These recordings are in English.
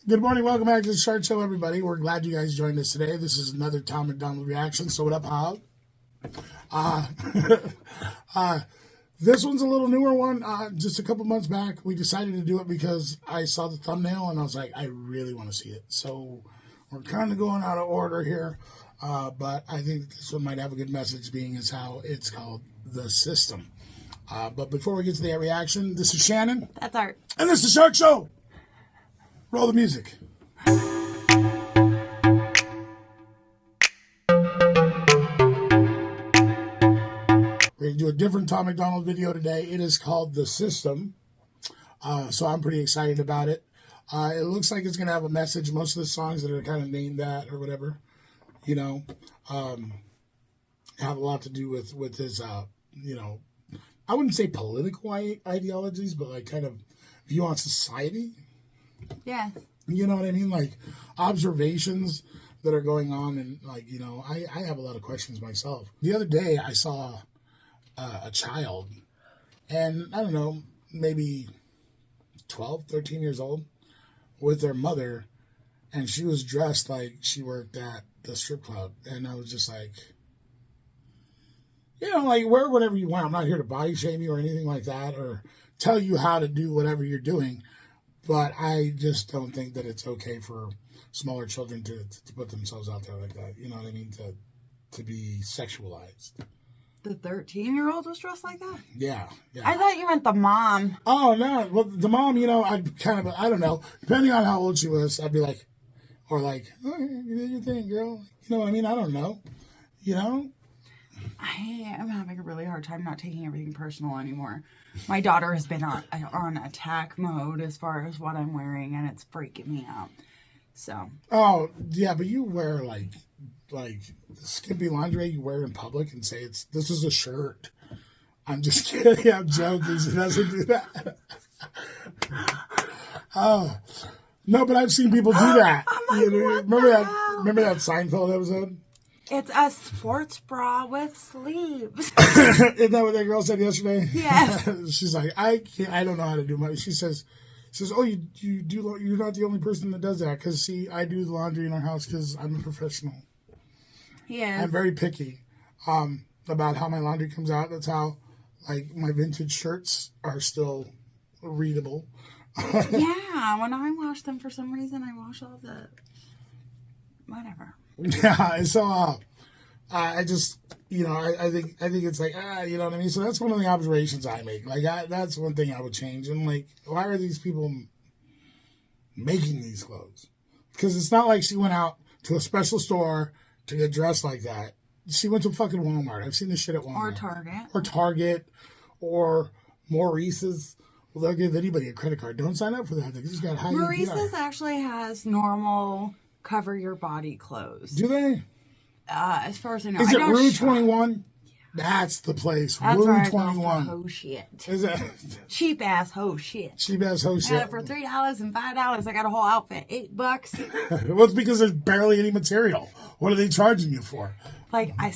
Good morning. Welcome back to the Shartshow, everybody. We're glad you guys joined us today. This is another Tom McDonald reaction. So what up, Hob? This one's a little newer one. Just a couple months back, we decided to do it because I saw the thumbnail and I was like, I really want to see it. So we're kind of going out of order here. But I think this one might have a good message, being as how it's called The System. But before we get to the reaction, this is Shannon. That's Art. And this is Shartshow. Roll the music. We're going to do a different Tom McDonald video today. It is called The System. So I'm pretty excited about it. It looks like it's going to have a message. Most of the songs that are kind of named that or whatever, you know, have a lot to do with his, you know, I wouldn't say political ideologies, but like kind of view on society. Yeah. You know what I mean? Like observations that are going on, and like, you know, I have a lot of questions myself. The other day I saw a child, and I don't know, maybe 12, 13 years old, with their mother, and she was dressed like she worked at the strip club. And I was just like, you know, like, wear whatever you want. I'm not here to body shame you or anything like that, or tell you how to do whatever you're doing. But I just don't think that it's okay for smaller children to put themselves out there like that. You know what I mean? To be sexualized. The 13-year-old was dressed like that? Yeah. I thought you meant the mom. Oh, no. Well, the mom, you know, I'd kind of, I don't know. Depending on how old she was, I'd be like, or like, oh, you did your thing, girl. You know what I mean? I don't know. You know? I am having a really hard time not taking everything personal anymore. My daughter has been on attack mode as far as what I'm wearing, and it's freaking me out. So. Oh, yeah, but you wear like skimpy lingerie you wear in public and say this is a shirt. I'm just kidding. I'm joking. She doesn't do that. Oh. No, but I've seen people do that. You know, remember that Seinfeld episode? It's a sports bra with sleeves. Isn't that what that girl said yesterday? Yes. She's like, I don't know how to do my. She says, oh, you do. You're not the only person that does that, because see, I do the laundry in our house because I'm a professional. Yeah. I'm very picky about how my laundry comes out. That's how, like, my vintage shirts are still readable. Yeah, when I wash them, for some reason, I wash all the whatever. Yeah, so I just, you know, I think it's like, you know what I mean? So that's one of the observations I make. Like, that's one thing I would change. And like, why are these people making these clothes? Because it's not like she went out to a special store to get dressed like that. She went to fucking Walmart. I've seen this shit at Walmart. Or Target. Or Maurice's. Well, they'll give anybody a credit card. Don't sign up for that. They just got high. Maurice's actually has normal cover your body clothes. Do they? As far as I know. Is it Rue 21? Yeah. That's the place. That's Rue where 21. Oh shit. Is it? Cheap ass ho shit. Cheap ass ho shit. I got it for $3 and $5. I got a whole outfit. $8. Well, it's because there's barely any material. What are they charging you for? Like, I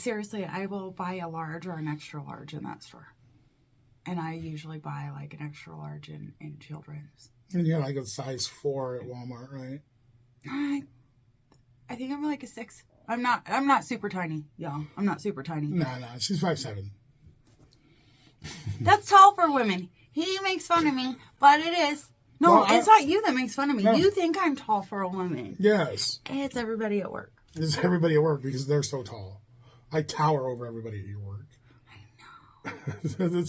will buy a large or an extra large in that store. And I usually buy like an extra large in children's. And you're like a size 4 at Walmart, right? I think I'm like a 6. I'm not super tiny, y'all. I'm not super tiny. No, she's 5'7". That's tall for women. He makes fun of me, but it is. No, well, it's not you that makes fun of me. No. You think I'm tall for a woman. Yes. It's everybody at work. It's everybody at work because they're so tall. I tower over everybody at your work. I know.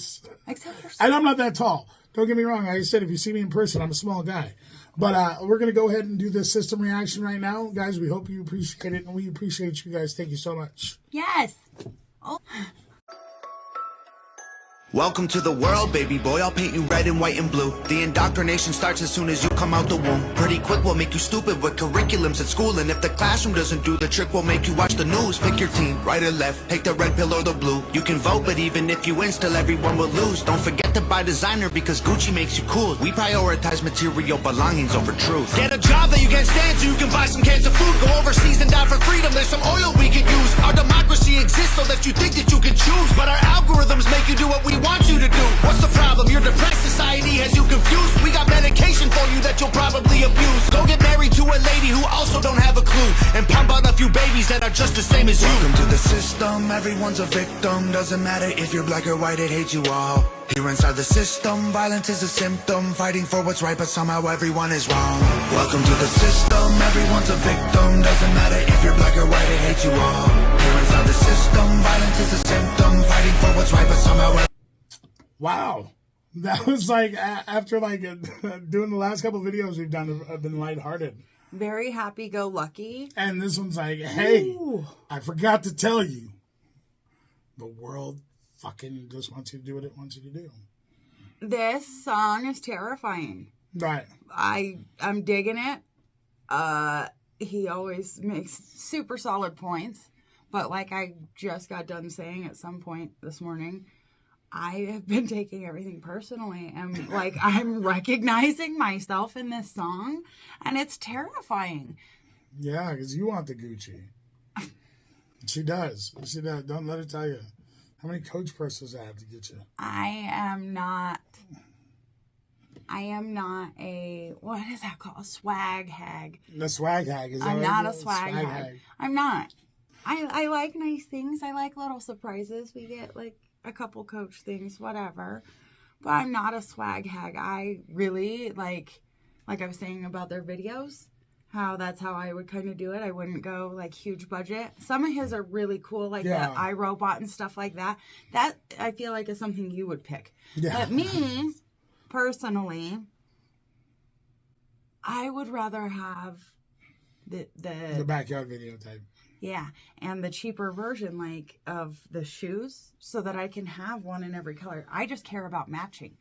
Except for and I'm not that tall. Don't get me wrong. Like I said, if you see me in person, I'm a small guy. But we're going to go ahead and do this system reaction right now. Guys, we hope you appreciate it, and we appreciate you guys. Thank you so much. Yes. Oh. Welcome to the world, baby boy. I'll paint you red and white and blue. The indoctrination starts as soon as you come out the womb. Pretty quick, we'll make you stupid with curriculums at school. And if the classroom doesn't do the trick, we'll make you watch the news. Pick your team, right or left, take the red pill or the blue. You can vote, but even if you win, still everyone will lose. Don't forget to buy designer because Gucci makes you cool. We prioritize material belongings over truth. Get a job that you can't stand so you can buy some cans of food. Go overseas and die for freedom. There's some oil we could use. Our democracy exists so that you think that you can choose. But our algorithms make you do what we want you to do. What's the problem? Your depressed society has you confused. We got medication for you that you'll probably abuse. Go get married to babies that are just the same as you. Welcome to the system, everyone's a victim. Doesn't matter if you're black or white, it hates you all. Here inside the system, violence is a symptom. Fighting for what's right, but somehow everyone is wrong. Welcome to the system, everyone's a victim. Doesn't matter if you're black or white, it hates you all. Here inside the system, violence is a symptom. Fighting for what's right, but somehow... Wow. That was like, after like doing the last couple of videos we've done have been lighthearted. Very happy-go-lucky. And this one's like, hey, ooh, I forgot to tell you. The world fucking just wants you to do what it wants you to do. This song is terrifying. Right. I'm digging it. He always makes super solid points. But like I just got done saying at some point this morning, I have been taking everything personally. And like I'm recognizing myself in this song. And it's terrifying. Yeah, because you want the Gucci. She does. She does. Don't let her tell you. How many coach purses I have to get you? I am not a, what is that called? A swag hag. The swag hag. I'm not a swag hag. I'm not. I like nice things. I like little surprises. We get like a couple coach things, whatever. But I'm not a swag hag. I really like I was saying about their videos, how that's how I would kind of do it. I wouldn't go like huge budget. Some of his are really cool, like the iRobot and stuff like that. That I feel like is something you would pick. Yeah. But me, personally, I would rather have the backyard video type. Yeah, and the cheaper version, like, of the shoes, so that I can have one in every color. I just care about matching.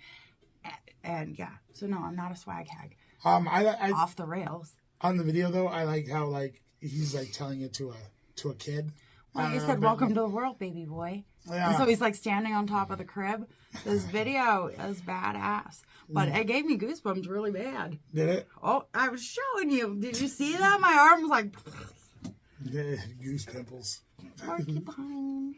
And yeah, so no, I'm not a swag hag. I off the rails. On the video though, I like how like he's like telling it to a kid. Well, you said, "Welcome to the world, baby boy." Yeah. And so he's like standing on top of the crib. This video is badass, but it gave me goosebumps really bad. Did it? Oh, I was showing you. Did you see that? My arm was like. Yeah, goose pimples. Porcupine.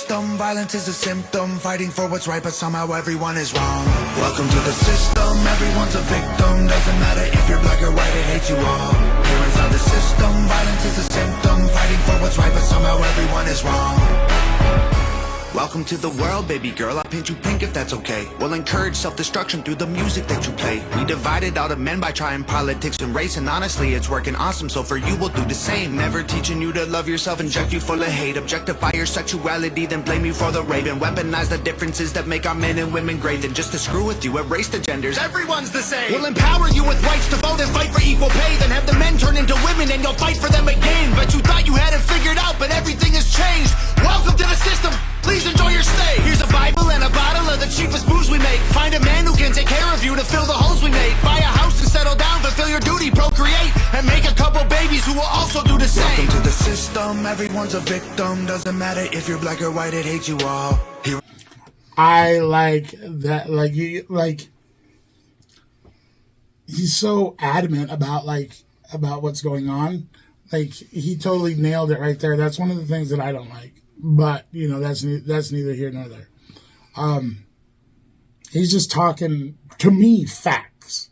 Violence is a symptom, fighting for what's right, but somehow everyone is wrong. Welcome to the system, everyone's a victim. Doesn't matter if you're black or white, it hates you all. Here inside the system, violence is a symptom, fighting for what's right, but somehow everyone is wrong. Welcome to the world, baby girl. I'll paint you pink if that's okay. We'll encourage self-destruction through the music that you play. We divided all the men by trying politics and race, and honestly, it's working awesome, so for you, we'll do the same. Never teaching you to love yourself, inject you full of hate, objectify your sexuality, then blame you for the rape, and weaponize the differences that make our men and women great. Then just to screw with you, erase the genders. Everyone's the same. We'll empower you with rights to vote and fight for equal pay, then have the men turn into women and you'll fight for them again. But you thought you had it figured out, but everything has changed. Welcome to the system. Please enjoy your stay. Here's a Bible and a bottle of the cheapest booze we make. Find a man who can take care of you to fill the holes we made. Buy a house and settle down, fulfill your duty, procreate, and make a couple babies who will also do the same. Welcome to the system, everyone's a victim. Doesn't matter if you're black or white, it hates you all. I like that, he's so adamant about what's going on. Like, he totally nailed it right there. That's one of the things that I don't like. But, you know, that's neither here nor there. He's just talking, to me, facts.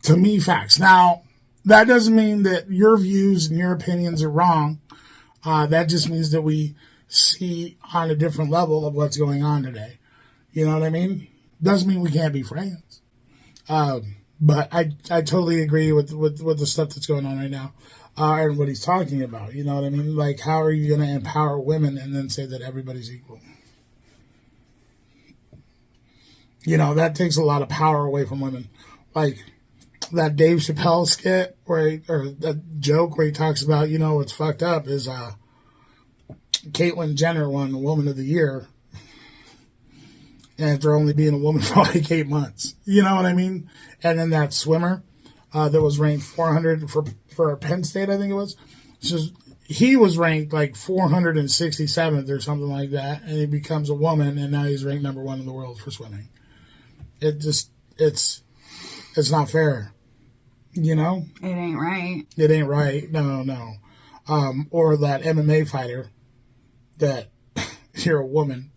To me, facts. Now, that doesn't mean that your views and your opinions are wrong. That just means that we see on a different level of what's going on today. You know what I mean? Doesn't mean we can't be friends. But I totally agree with the stuff that's going on right now. And what he's talking about, you know what I mean? Like, how are you going to empower women and then say that everybody's equal? You know, that takes a lot of power away from women. Like, that Dave Chappelle skit, or that joke where he talks about, you know, what's fucked up is Caitlyn Jenner won Woman of the Year after only being a woman for like 8 months. You know what I mean? And then that swimmer that was ranked 400 for Penn State, I think it was. He was ranked like 467th or something like that, and he becomes a woman, and now he's ranked number 1 in the world for swimming. It's not fair, you know? It ain't right. It ain't right. No. Or that MMA fighter that you're a woman,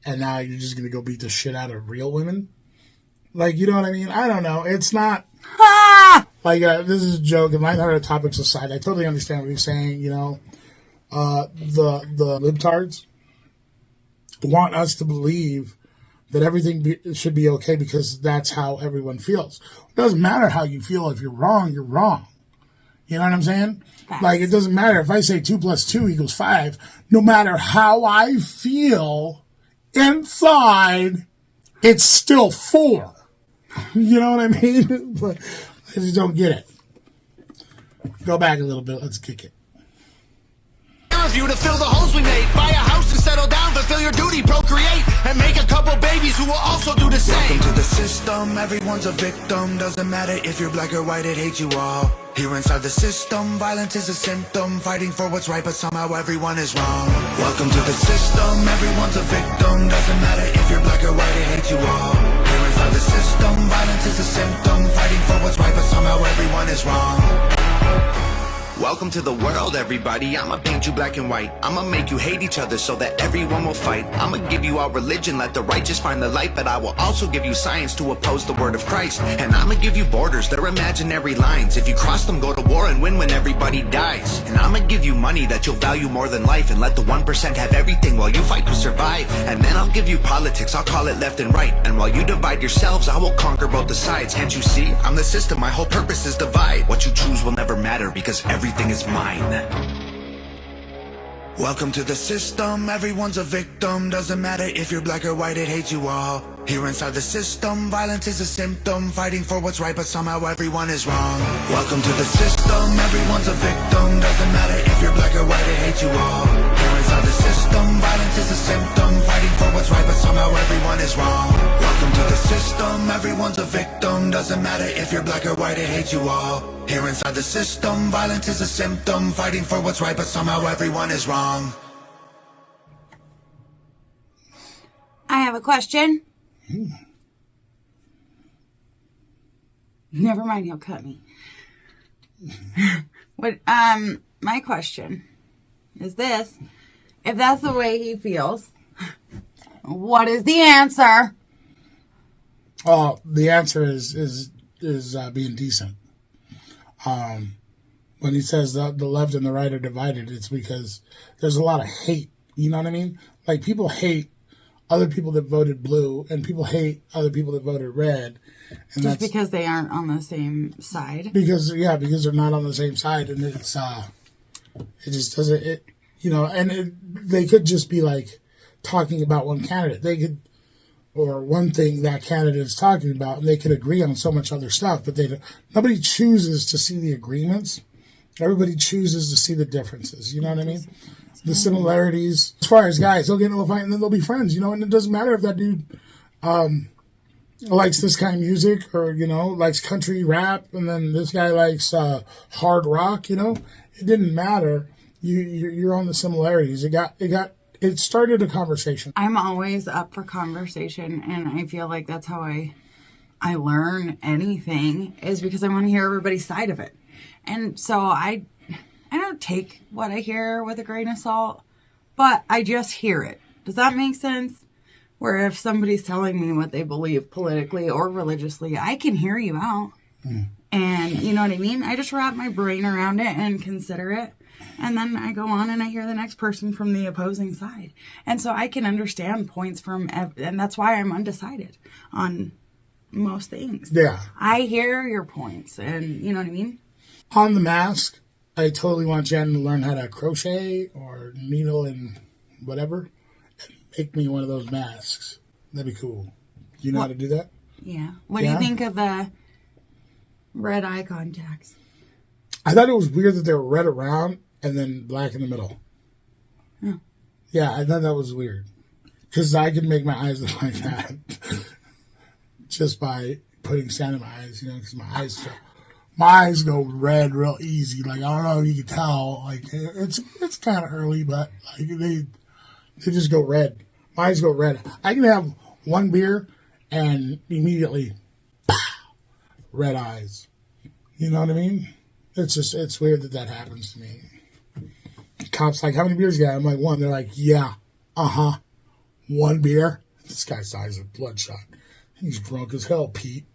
and now you're just going to go beat the shit out of real women. Like, you know what I mean? I don't know. It's not... like, this is a joke, and lighthearted topics aside, I totally understand what he's saying, you know. The libtards want us to believe that everything should be okay because that's how everyone feels. It doesn't matter how you feel. If you're wrong, you're wrong. You know what I'm saying? Facts. Like, it doesn't matter if I say 2 + 2 = 5. No matter how I feel inside, it's still 4. You know what I mean? But I just don't get it. Go back a little bit. Let's kick it. Of you to fill the holes we made. Buy a house and settle down, fulfill your duty, procreate, and make a couple babies who will also do the same. Welcome to the system, everyone's a victim. Doesn't matter if you're black or white, it hates you all. Here inside the system, violence is a symptom. Fighting for what's right, but somehow everyone is wrong. Welcome to the system, everyone's a victim. Doesn't matter if you're black or white, it hates you all. Here inside the system, violence is a symptom. Fighting for what's right, but somehow everyone is wrong. Welcome to the world, everybody. I'ma paint you black and white. I'ma make you hate each other so that everyone will fight. I'ma give you our religion, let the righteous find the light. But I will also give you science to oppose the word of Christ. And I'ma give you borders that are imaginary lines. If you cross them, go to war and win when everybody dies. And I'ma give you money that you'll value more than life. And let the 1% have everything while you fight to survive. And then I'll give you politics, I'll call it left and right. And while you divide yourselves, I will conquer both the sides. Can't you see? I'm the system, my whole purpose is divide. What you choose will never matter because everything is mine. Welcome to the system, everyone's a victim. Doesn't matter if you're black or white, it hates you all. Here inside the system, violence is a symptom. Fighting for what's right, but somehow everyone is wrong. Welcome to the system, everyone's a victim. Doesn't matter if you're black or white, it hates you all. Here inside the system, violence is a symptom. Fighting for what's right, but somehow everyone is wrong. Welcome to the system, everyone's a victim. Doesn't matter if you're black or white, it hates you all. Here inside the system, violence is a symptom. Fighting for what's right, but somehow everyone is wrong. I have a question. Never mind, he'll cut me. My question is this. If that's the way he feels, what is the answer? Oh, the answer is being decent. When he says that the left and the right are divided, it's because there's a lot of hate. You know what I mean? Like, people hate other people that voted blue, and people hate other people that voted red. And just because they aren't on the same side? Because they're not on the same side, and it's, it just doesn't, they could just be, like, talking about one candidate. They could, or one thing that candidate is talking about, and they could agree on so much other stuff, but nobody chooses to see the agreements. Everybody chooses to see the differences. You know what I mean? The similarities. As far as guys, they'll get into a fight and then they'll be friends, and it doesn't matter if that dude likes this kind of music or, likes country rap, and then this guy likes hard rock, It didn't matter. You're on the similarities. It started a conversation. I'm always up for conversation, and I feel like that's how I learn anything, is because I want to hear everybody's side of it. And so I don't take what I hear with a grain of salt, but I just hear it. Does that make sense? Where if somebody's telling me what they believe politically or religiously, I can hear you out. And you know what I mean? I just wrap my brain around it and consider it. And then I go on and I hear the next person from the opposing side. And so I can understand points and that's why I'm undecided on most things. Yeah. I hear your points, and you know what I mean? On the mask, I totally want Jen to learn how to crochet or needle and whatever, and make me one of those masks. That'd be cool. Do you know how to do that? Yeah. What do you think of the red eye contacts? I thought it was weird that they were red around and then black in the middle. Oh. Yeah, I thought that was weird. Because I can make my eyes look like that just by putting sand in my eyes, because my eyes go red real easy. Like, I don't know if you can tell. Like, it's kind of early, but like they just go red. My eyes go red. I can have one beer and immediately red eyes. You know what I mean? It's weird that happens to me. Cops like, how many beers you got? I'm like, one. They're like, yeah, one beer. This guy's eyes are bloodshot. He's drunk as hell, Pete.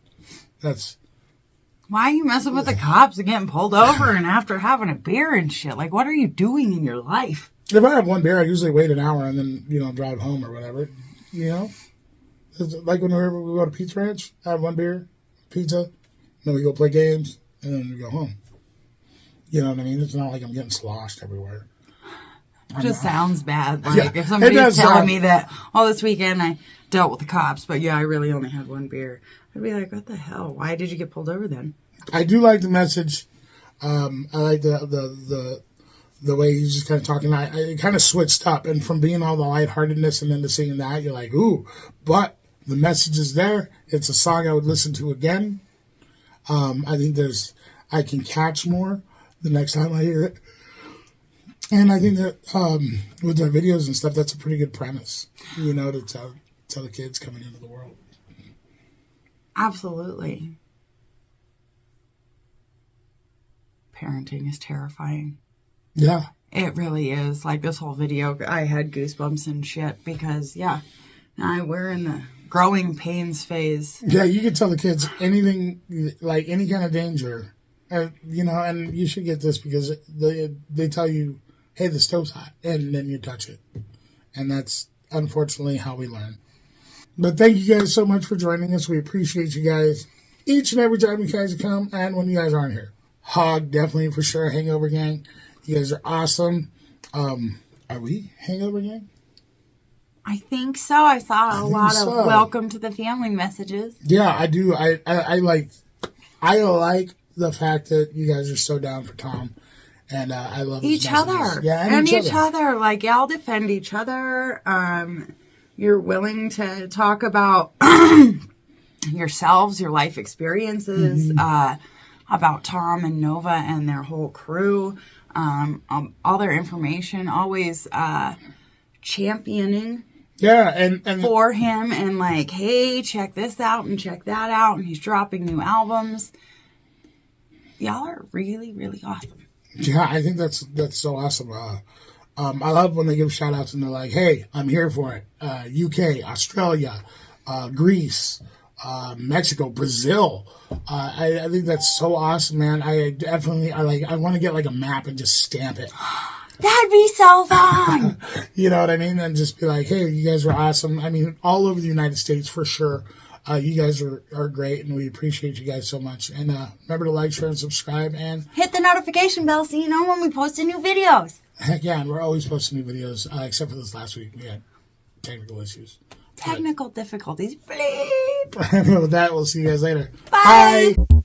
Why are you messing with the cops and getting pulled over and after having a beer and shit? Like, what are you doing in your life? If I have one beer, I usually wait an hour and then, drive home or whatever. It's like whenever we go to Pizza Ranch, I have one beer, pizza, then we go play games, and then we go home. You know what I mean? It's not like I'm getting sloshed everywhere. Just sounds bad. Like, if somebody's telling me that, this weekend I dealt with the cops, but I really only had one beer, I'd be like, what the hell? Why did you get pulled over then? I do like the message. I like the way he's just kind of talking. I kind of switched up, and from being all the lightheartedness and then to seeing that, you're like, ooh. But the message is there. It's a song I would listen to again. I think I can catch more the next time I hear it. And I think that with their videos and stuff, that's a pretty good premise, to tell the kids coming into the world. Absolutely. Parenting is terrifying. Yeah. It really is. Like, this whole video, I had goosebumps and shit because, now we're in the growing pains phase. Yeah, you can tell the kids anything, like any kind of danger, and you should get this because they tell you, hey, the stove's hot, and then you touch it. And that's unfortunately how we learn. But thank you guys so much for joining us. We appreciate you guys each and every time you guys come and when you guys aren't here. Hog, definitely for sure, Hangover Gang. You guys are awesome. Are we Hangover Gang? I think so. I saw a lot of welcome to the family messages. Yeah, I do. I like the fact that you guys are so down for Tom. And I love each other. Yeah, and each other. Like, y'all defend each other. You're willing to talk about yourselves, your life experiences, about Tom and Nova and their whole crew, all their information, always championing and for him and like, hey, check this out and check that out. And he's dropping new albums. Y'all are really, really awesome. Yeah, I think that's so awesome. I love when they give shout outs and they're like, hey, I'm here for it. UK, Australia, Greece, Mexico, Brazil. I think that's so awesome, man. I want to get like a map and just stamp it. That'd be so fun. You know what I mean? And just be like, hey, you guys are awesome. I mean, all over the United States for sure. You guys are great, and we appreciate you guys so much. And remember to like, share, and subscribe. And hit the notification bell so you know when we post new videos. Heck yeah, and we're always posting new videos, except for this last week. We had technical issues. Technical difficulties. Bleep. With that, we'll see you guys later. Bye. Bye.